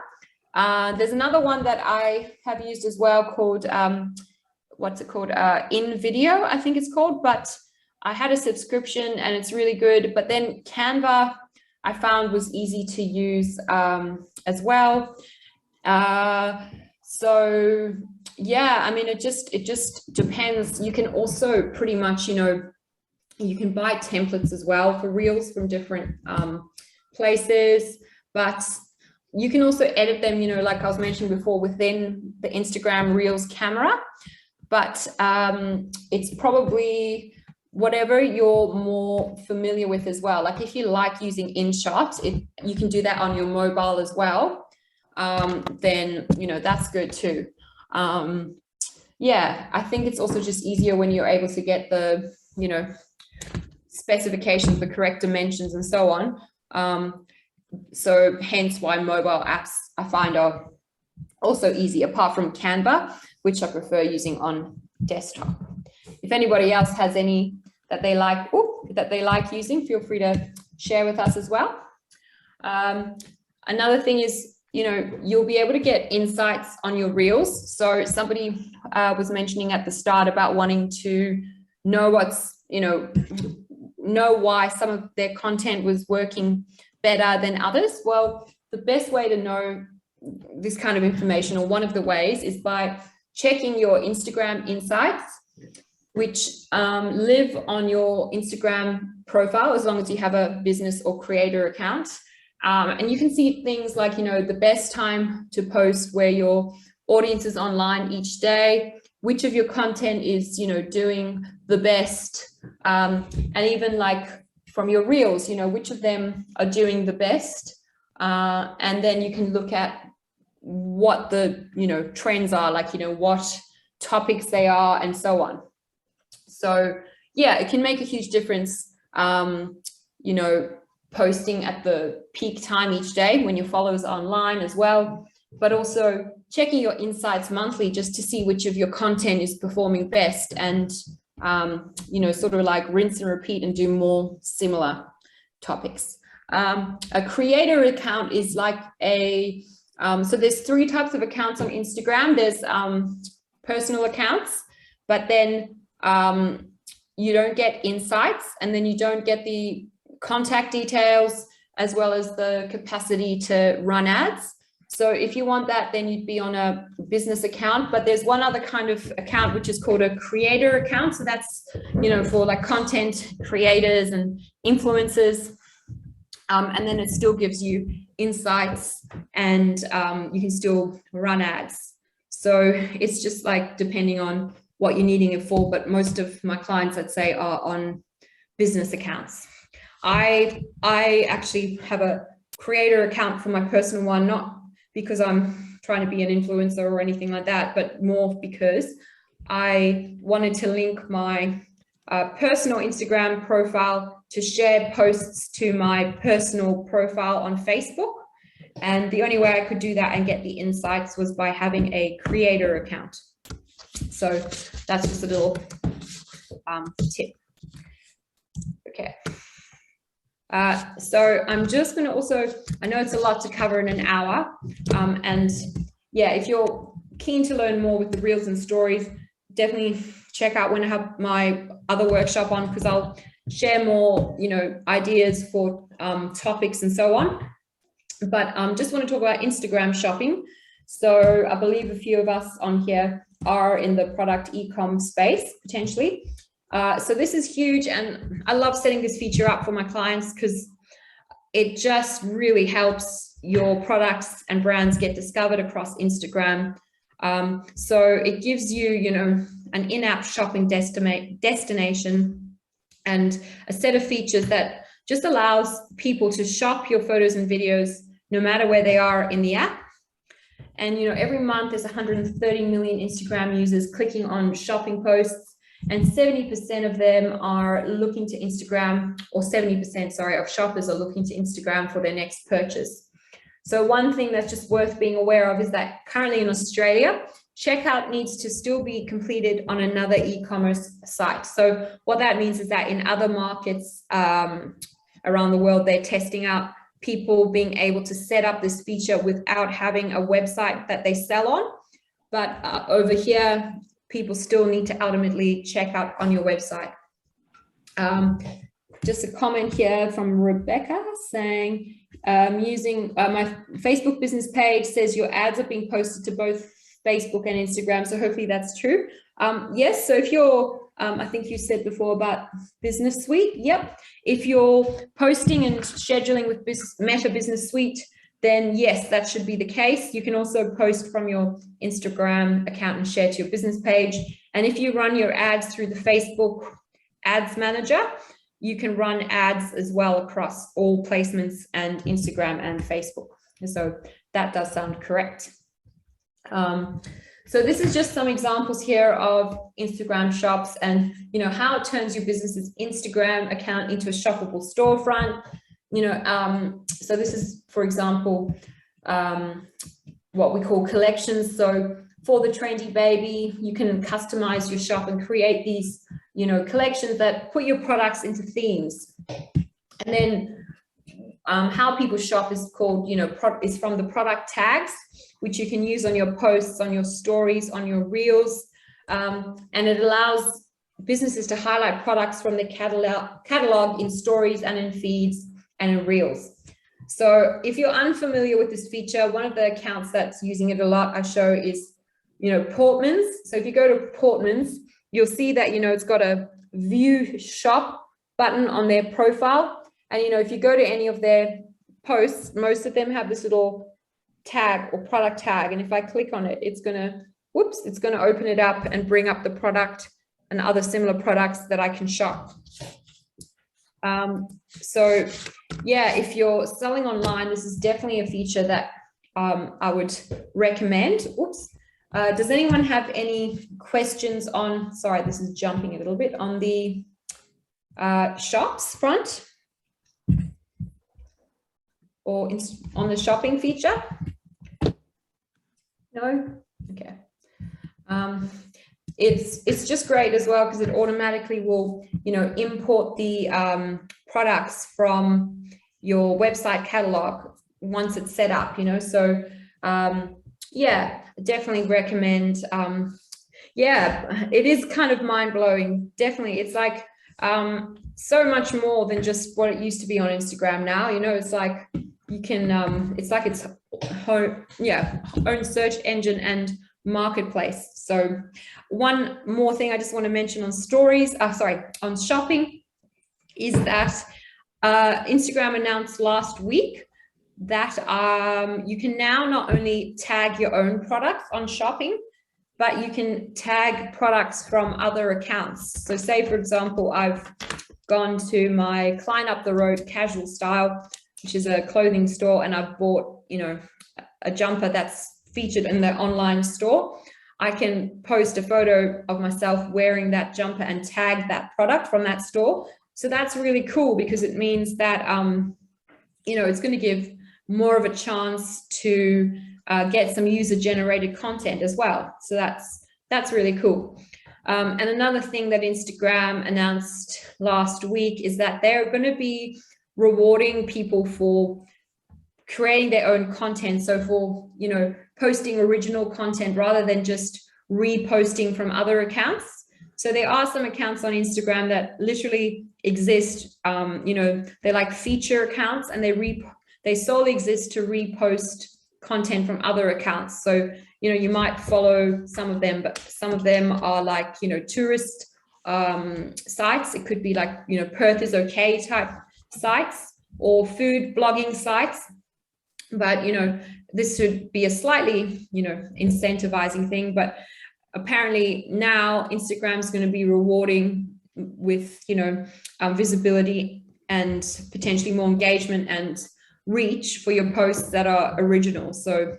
There's another one that I have used as well called, what's it called? InVideo, I think it's called, but I had a subscription and it's really good. But then Canva, I found, was easy to use as well. So yeah, I mean, it just depends. You can also pretty much, you know, you can buy templates as well for Reels from different places, but you can also edit them, you know, like I was mentioning before, within the Instagram Reels camera. But it's probably whatever you're more familiar with as well. Like if you like using InShot, you can do that on your mobile as well. Then, you know, that's good too. Yeah, I think it's also just easier when you're able to get the, you know, specifications, the correct dimensions and so on. So hence why mobile apps I find are also easy, apart from Canva, which I prefer using on desktop. If anybody else has any that they like using, feel free to share with us as well. Another thing is, you'll be able to get insights on your reels. So somebody was mentioning at the start about wanting to know know why some of their content was working better than others. Well, the best way to know this kind of information, or one of the ways, is by checking your Instagram insights, which live on your Instagram profile as long as you have a business or creator account. And you can see things like, the best time to post, where your audience is online each day, which of your content is, doing the best, and even like from your reels, which of them are doing the best. And then you can look at what the, trends are, like, what topics they are and so on. So yeah, it can make a huge difference, posting at the peak time each day when your followers are online as well, but also checking your insights monthly just to see which of your content is performing best, and sort of like rinse and repeat and do more similar topics. A creator account is like so there's 3 types of accounts on Instagram. There's personal accounts, but then you don't get insights, and then you don't get the contact details as well as the capacity to run ads. So if you want that, then you'd be on a business account. But there's one other kind of account which is called a creator account. So that's, for like content creators and influencers. And then it still gives you insights, and you can still run ads. So it's just like depending on what you're needing it for. But most of my clients, I'd say, are on business accounts. I actually have a creator account for my personal one, not because I'm trying to be an influencer or anything like that, but more because I wanted to link my personal Instagram profile to share posts to my personal profile on Facebook. And the only way I could do that and get the insights was by having a creator account. So that's just a little tip. Okay. So I'm just going to also, I know it's a lot to cover in an hour. And yeah, if you're keen to learn more with the reels and stories, definitely check out when I have my other workshop on, because I'll share more, ideas for topics and so on. But just want to talk about Instagram shopping. So I believe a few of us on here are in the product e-com space potentially. So this is huge, and I love setting this feature up for my clients because it just really helps your products and brands get discovered across Instagram. So it gives you, an in-app shopping destination and a set of features that just allows people to shop your photos and videos no matter where they are in the app. And, every month there's 130 million Instagram users clicking on shopping posts, and 70% of them are looking to Instagram, or 70%, sorry, of shoppers are looking to Instagram for their next purchase. So one thing that's just worth being aware of is that currently in Australia, checkout needs to still be completed on another e-commerce site. So what that means is that in other markets around the world, they're testing out people being able to set up this feature without having a website that they sell on. But over here, people still need to ultimately check out on your website. Just a comment here from Rebecca saying, using my Facebook business page says your ads are being posted to both Facebook and Instagram. So hopefully that's true. Yes, so if you're, I think you said before about Business Suite. Yep. If you're posting and scheduling with Meta Business Suite, then yes, that should be the case. You can also post from your Instagram account and share to your business page. And if you run your ads through the Facebook Ads Manager, you can run ads as well across all placements and Instagram and Facebook. So that does sound correct. So this is just some examples here of Instagram shops and, how it turns your business's Instagram account into a shoppable storefront. So this is, for example, what we call collections. So for the trendy baby, you can customize your shop and create these, collections that put your products into themes. And then how people shop is called, is from the product tags, which you can use on your posts, on your stories, on your reels. And it allows businesses to highlight products from the catalog in stories and in feeds and in reels. So if you're unfamiliar with this feature, one of the accounts that's using it a lot I show is, Portman's. So if you go to Portman's, you'll see that, it's got a view shop button on their profile. And, if you go to any of their posts, most of them have this little tag or product tag. And if I click on it, it's going to open it up and bring up the product and other similar products that I can shop. So yeah, if you're selling online, this is definitely a feature that I would recommend. Does anyone have any questions on, sorry, this is jumping a little bit, on the shops front? Or on the shopping feature? No? Okay. It's just great as well because it automatically will, import the products from your website catalog once it's set up, so yeah, definitely recommend. Yeah, it is kind of mind-blowing. Definitely, it's like so much more than just what it used to be on Instagram now. It's like you can it's like its own search engine and marketplace. So one more thing I just want to mention on stories, on shopping, is that Instagram announced last week that you can now not only tag your own products on shopping, but you can tag products from other accounts. So say, for example, I've gone to my client up the road, Casual Style, which is a clothing store, and I've bought, a jumper that's featured in the online store. I can post a photo of myself wearing that jumper and tag that product from that store. So that's really cool because it means that, it's going to give more of a chance to get some user-generated content as well. So that's really cool. And another thing that Instagram announced last week is that they're going to be rewarding people for creating their own content. So for, posting original content rather than just reposting from other accounts. So there are some accounts on Instagram that literally exist, they're like feature accounts, and they solely exist to repost content from other accounts. So, you might follow some of them, but some of them are like, tourist sites. It could be like, Perth is okay type sites or food blogging sites. But, this should be a slightly, incentivizing thing. But apparently now Instagram is going to be rewarding with, visibility and potentially more engagement and reach for your posts that are original. So,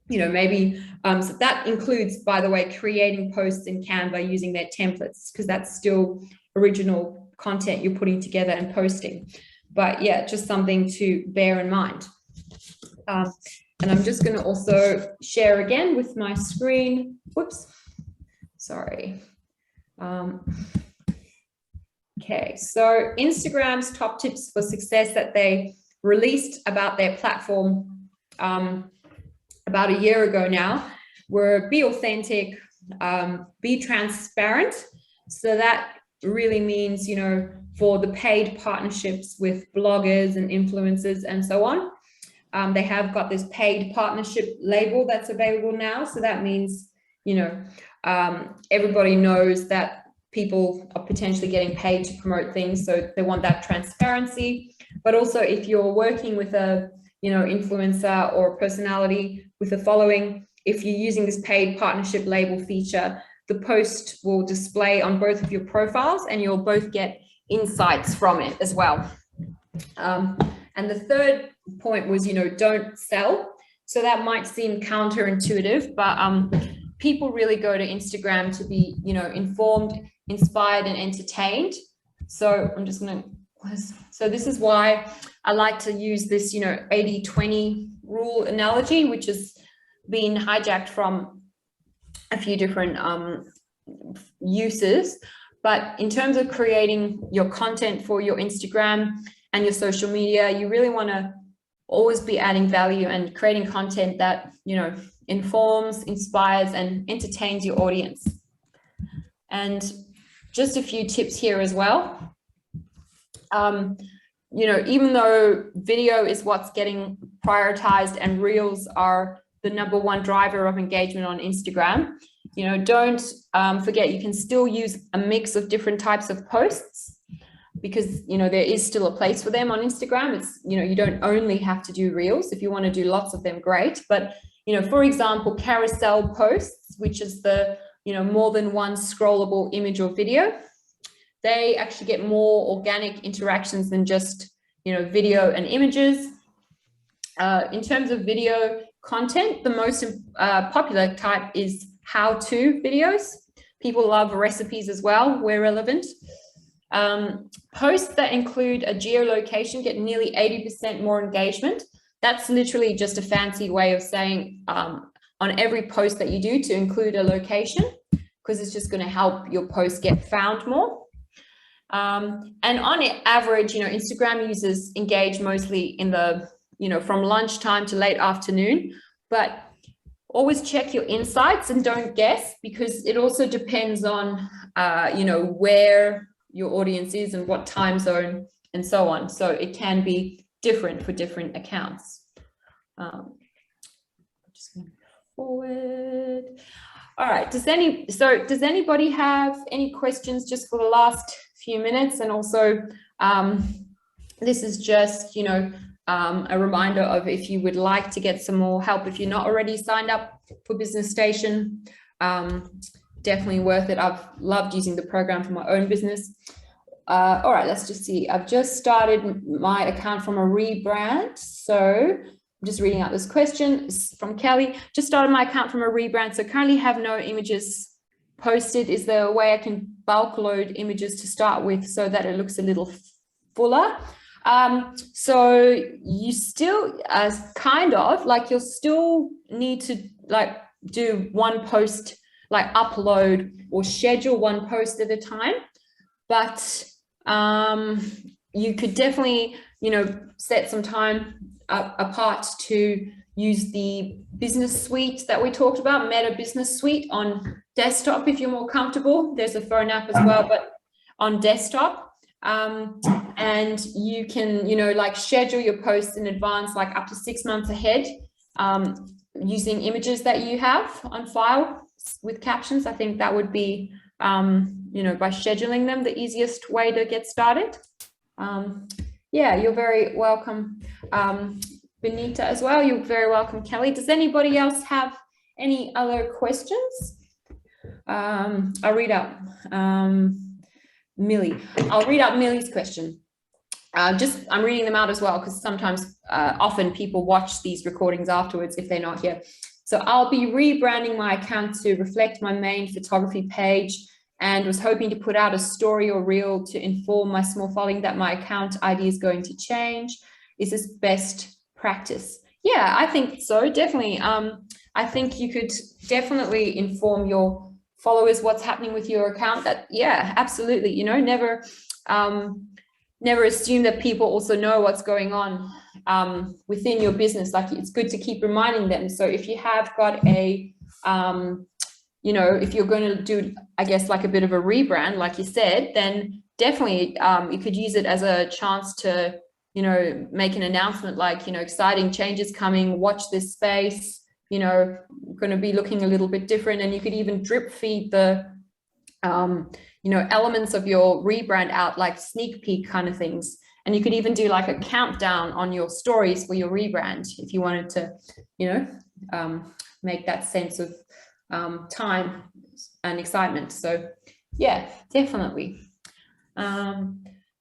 maybe so that includes, by the way, creating posts in Canva using their templates, because that's still original content you're putting together and posting. But yeah, just something to bear in mind. And I'm just going to also share again with my screen. Whoops, sorry. Okay, so Instagram's top tips for success that they released about their platform about a year ago now were be authentic, be transparent. So that really means, for the paid partnerships with bloggers and influencers and so on. They have got this paid partnership label that's available now. So that means, everybody knows that people are potentially getting paid to promote things. So they want that transparency. But also if you're working with a, influencer or personality with a following, if you're using this paid partnership label feature, the post will display on both of your profiles and you'll both get insights from it as well. And the third point was, don't sell. So that might seem counterintuitive, but people really go to Instagram to be, informed, inspired, and entertained. So I'm just going to, so this is why I like to use this, 80-20 rule analogy, which has been hijacked from a few different uses. But in terms of creating your content for your Instagram, and your social media, you really want to always be adding value and creating content that, you know, informs, inspires, and entertains your audience. And just a few tips here as well. You know, even though video is what's getting prioritized and Reels are the #1 driver of engagement on Instagram, you know, don't forget you can still use a mix of different types of posts, because, you know, there is still a place for them on Instagram. It's, you know, you don't only have to do Reels. If you want to do lots of them, great. But, you know, for example, carousel posts, which is the, you know, more than one scrollable image or video, they actually get more organic interactions than just, you know, video and images. In terms of video content, the most popular type is how-to videos. People love recipes as well, where relevant. Posts that include a geolocation get nearly 80% more engagement. That's literally just a fancy way of saying on every post that you do to include a location, because it's just going to help your post get found more. And on average, you know, Instagram users engage mostly in the, you know, from lunchtime to late afternoon, but always check your insights and don't guess, because it also depends on, you know, where your audience is and what time zone and so on. So it can be different for different accounts. Just going forward. All right. Does anybody have any questions just for the last few minutes? And also, this is just, you know, a reminder of, if you would like to get some more help, if you're not already signed up for Business Station, definitely worth it. I've loved using the program for my own business. All right, let's just see. I've just started my account from a rebrand. So I'm just reading out this question from Kelly. Just started my account from a rebrand. So currently have no images posted. Is there a way I can bulk load images to start with so that it looks a little fuller? So you still, kind of like, you'll still need to like do one post, like upload or schedule one post at a time. But you could definitely, you know, set some time apart to use the business suite that we talked about, Meta Business Suite, on desktop if you're more comfortable. There's a phone app as well, but on desktop. And you can, you know, like schedule your posts in advance, like up to 6 months ahead, using images that you have on file with captions. I think that would be, you know, by scheduling them, the easiest way to get started. Yeah, you're very welcome. Benita as well, you're very welcome, Kelly. Does anybody else have any other questions? I'll read out Millie. I'll read out Millie's question. I'm reading them out as well, because sometimes, often people watch these recordings afterwards if they're not here. So I'll be rebranding my account to reflect my main photography page, and was hoping to put out a story or reel to inform my small following that my account ID is going to change. Is this best practice? Yeah, I think so, definitely. I think you could definitely inform your followers what's happening with your account. That, yeah, absolutely. You know, never assume that people also know what's going on within your business. Like, it's good to keep reminding them. So if you have got a, you know, if you're going to do, I guess, like a bit of a rebrand, like you said, then definitely you could use it as a chance to, you know, make an announcement like, you know, exciting changes coming, watch this space, you know, going to be looking a little bit different. And you could even drip feed the, you know, elements of your rebrand out, like sneak peek kind of things. And you could even do like a countdown on your stories for your rebrand if you wanted to, you know, make that sense of time and excitement. So yeah, definitely.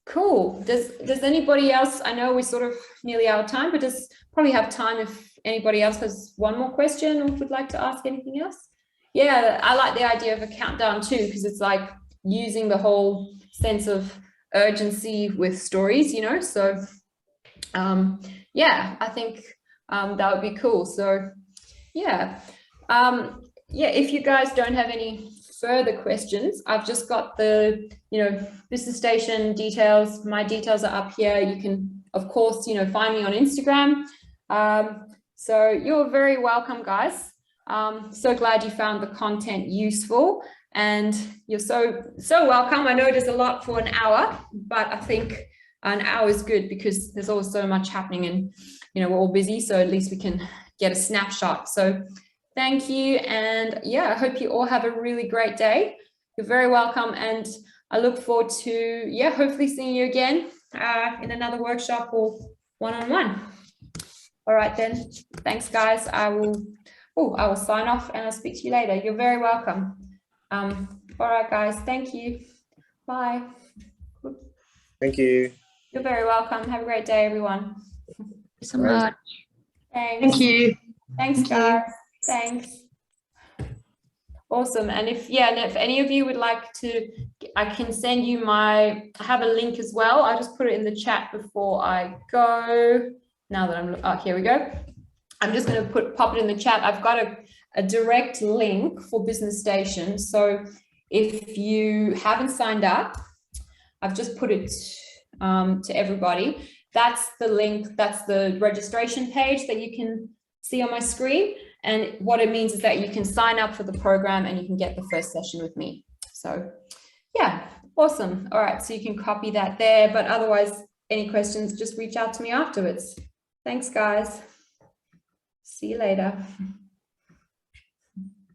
Cool. Does anybody else, I know we're sort of nearly out of time, but does probably have time if anybody else has one more question or would like to ask anything else? Yeah, I like the idea of a countdown too, because it's like using the whole sense of urgency with stories, you know. So yeah, I think that would be cool. So yeah, yeah, if you guys don't have any further questions, I've just got the, Business Station details. My details are up here. You can, of course, find me on Instagram. So you're very welcome, guys. So glad you found the content useful, and you're so welcome. I know it is a lot for an hour, but I think an hour is good because there's always so much happening, and we're all busy, so at least we can get a snapshot. So thank you, and yeah, I hope you all have a really great day. You're very welcome, and I look forward to hopefully seeing you again in another workshop or one-on-one. All right then, thanks guys. I will sign off and I'll speak to you later. You're very welcome. All right guys, thank you. Bye. Thank you. You're very welcome. Have a great day, everyone. Thank you so much. Thanks. Thank you. Thanks, guys. Thanks. Awesome. And if any of you would like to, I can send you I have a link as well. I'll just put it in the chat before I go. Now that here we go. I'm just going to pop it in the chat. I've got a direct link for Business Station. So if you haven't signed up, I've just put it to everybody. That's the link. That's the registration page that you can see on my screen. And what it means is that you can sign up for the program and you can get the first session with me. So yeah, awesome. All right, so you can copy that there. But otherwise, any questions, just reach out to me afterwards. Thanks, guys. See you later.